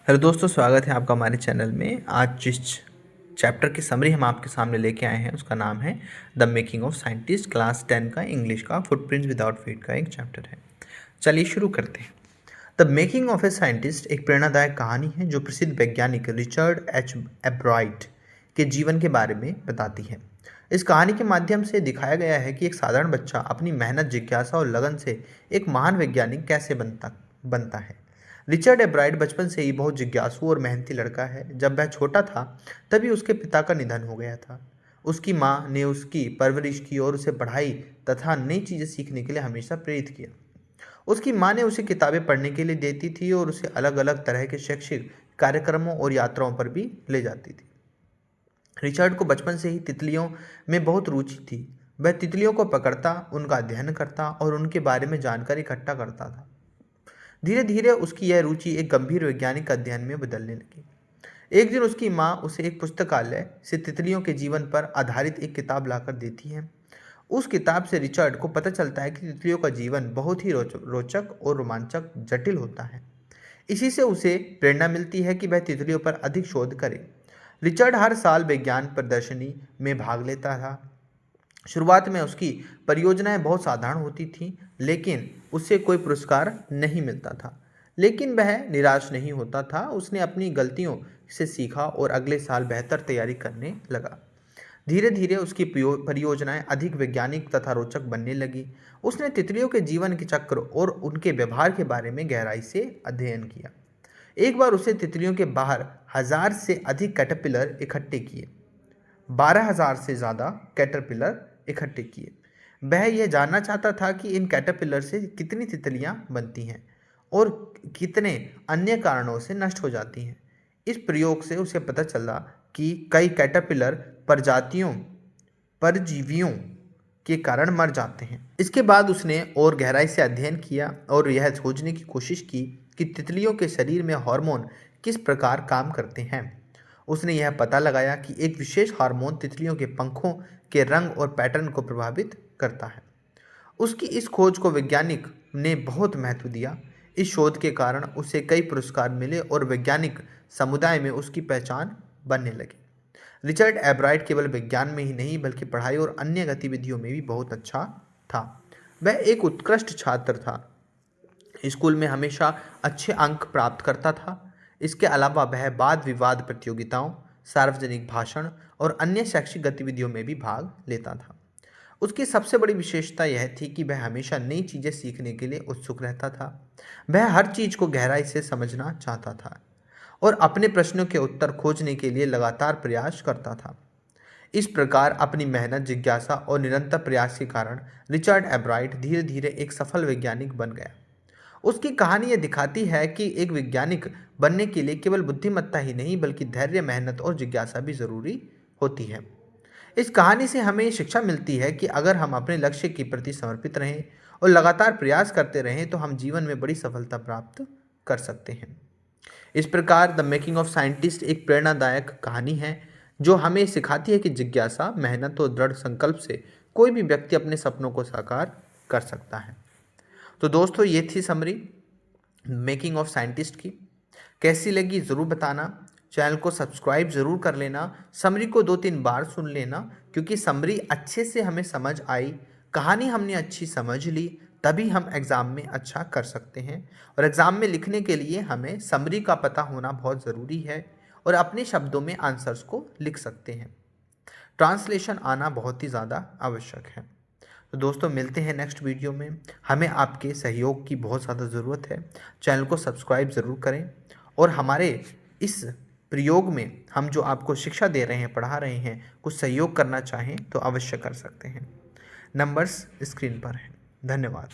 Hello दोस्तों, स्वागत है आपका हमारे चैनल में। आज जिस चैप्टर की समरी हम आपके सामने लेके आए हैं उसका नाम है the making of scientist, class 10 का इंग्लिश का फुटप्रिंट्स विदाउट फीट का एक चैप्टर है। चलिए शुरू करते हैं। The making of a scientist एक प्रेरणादायक कहानी है जो प्रसिद्ध वैज्ञानिक रिचर्ड एच एब्राइट के जीवन के बारे में बताती है। इस कहानी के माध्यम से दिखाया गया है कि एक साधारण बच्चा अपनी मेहनत, जिज्ञासा और लगन से एक महान वैज्ञानिक कैसे बनता है। रिचर्ड एब्राइट बचपन से ही बहुत जिज्ञासु और मेहनती लड़का है। जब वह छोटा था तभी उसके पिता का निधन हो गया था। उसकी माँ ने उसकी परवरिश की और उसे पढ़ाई तथा नई चीज़ें सीखने के लिए हमेशा प्रेरित किया। उसकी माँ ने उसे किताबें पढ़ने के लिए देती थी और उसे अलग अलग तरह के शैक्षिक कार्यक्रमों और यात्राओं पर भी ले जाती थी। रिचर्ड को बचपन से ही तितलियों में बहुत रुचि थी। वह तितलियों को पकड़ता, उनका अध्ययन करता और उनके बारे में जानकारी इकट्ठा करता था। धीरे धीरे उसकी यह रुचि एक गंभीर वैज्ञानिक अध्ययन में बदलने लगी। एक दिन उसकी माँ उसे एक पुस्तकालय से तितलियों के जीवन पर आधारित एक किताब लाकर देती है। उस किताब से रिचर्ड को पता चलता है कि तितलियों का जीवन बहुत ही रोचक और रोमांचक जटिल होता है। इसी से उसे प्रेरणा मिलती है कि वह तितलियों पर अधिक शोध करे। रिचर्ड हर साल विज्ञान प्रदर्शनी में भाग लेता था। शुरुआत में उसकी परियोजनाएं बहुत साधारण होती थीं, लेकिन उसे कोई पुरस्कार नहीं मिलता था। लेकिन वह निराश नहीं होता था। उसने अपनी गलतियों से सीखा और अगले साल बेहतर तैयारी करने लगा। धीरे धीरे उसकी परियोजनाएं अधिक वैज्ञानिक तथा रोचक बनने लगी। उसने तितलियों के जीवन के चक्र और उनके व्यवहार के बारे में गहराई से अध्ययन किया। एक बार उसे तितलियों के बाहर 1000 से अधिक कैटरपिलर इकट्ठे किए। 12,000 से ज़्यादा कैटरपिलर इकट्ठे किए। वह यह जानना चाहता था कि इन कैटरपिलर से कितनी तितलियां बनती हैं और कितने अन्य कारणों से नष्ट हो जाती हैं। इस प्रयोग से उसे पता चला कि कई कैटरपिलर प्रजातियों परजीवियों के कारण मर जाते हैं। इसके बाद उसने और गहराई से अध्ययन किया और यह खोजने की कोशिश की कि तितलियों के शरीर में हार्मोन किस प्रकार काम करते हैं। उसने यह पता लगाया कि एक विशेष हार्मोन तितलियों के पंखों के रंग और पैटर्न को प्रभावित करता है। उसकी इस खोज को वैज्ञानिक ने बहुत महत्व दिया। इस शोध के कारण उसे कई पुरस्कार मिले और वैज्ञानिक समुदाय में उसकी पहचान बनने लगी। रिचर्ड एब्राइट केवल विज्ञान में ही नहीं बल्कि पढ़ाई और अन्य गतिविधियों में भी बहुत अच्छा था। वह एक उत्कृष्ट छात्र था। स्कूल में हमेशा अच्छे अंक प्राप्त करता था। इसके अलावा वह वाद विवाद प्रतियोगिताओं, सार्वजनिक भाषण और अन्य शैक्षिक गतिविधियों में भी भाग लेता था। उसकी सबसे बड़ी विशेषता यह थी कि वह हमेशा नई चीज़ें सीखने के लिए उत्सुक रहता था। वह हर चीज़ को गहराई से समझना चाहता था और अपने प्रश्नों के उत्तर खोजने के लिए लगातार प्रयास करता था। इस प्रकार अपनी मेहनत, जिज्ञासा और निरंतर प्रयास के कारण रिचर्ड एब्राइट धीरे धीरे एक सफल वैज्ञानिक बन गया। उसकी कहानी यह दिखाती है कि एक वैज्ञानिक बनने के लिए केवल बुद्धिमत्ता ही नहीं बल्कि धैर्य, मेहनत और जिज्ञासा भी जरूरी होती है। इस कहानी से हमें शिक्षा मिलती है कि अगर हम अपने लक्ष्य के प्रति समर्पित रहें और लगातार प्रयास करते रहें तो हम जीवन में बड़ी सफलता प्राप्त कर सकते हैं। इस प्रकार द मेकिंग ऑफ साइंटिस्ट एक प्रेरणादायक कहानी है जो हमें सिखाती है कि जिज्ञासा, मेहनत और दृढ़ संकल्प से कोई भी व्यक्ति अपने सपनों को साकार कर सकता है। तो दोस्तों, ये थी समरी मेकिंग ऑफ साइंटिस्ट की। कैसी लगी ज़रूर बताना। चैनल को सब्सक्राइब ज़रूर कर लेना। समरी को 2-3 बार सुन लेना, क्योंकि समरी अच्छे से हमें समझ आई, कहानी हमने अच्छी समझ ली, तभी हम एग्ज़ाम में अच्छा कर सकते हैं। और एग्ज़ाम में लिखने के लिए हमें समरी का पता होना बहुत ज़रूरी है और अपने शब्दों में आंसर्स को लिख सकते हैं। ट्रांसलेशन आना बहुत ही ज़्यादा आवश्यक है। तो दोस्तों, मिलते हैं नेक्स्ट वीडियो में। हमें आपके सहयोग की बहुत ज़्यादा ज़रूरत है। चैनल को सब्सक्राइब ज़रूर करें और हमारे इस प्रयोग में हम जो आपको शिक्षा दे रहे हैं, पढ़ा रहे हैं, कुछ सहयोग करना चाहें तो अवश्य कर सकते हैं। नंबर्स स्क्रीन पर हैं। धन्यवाद।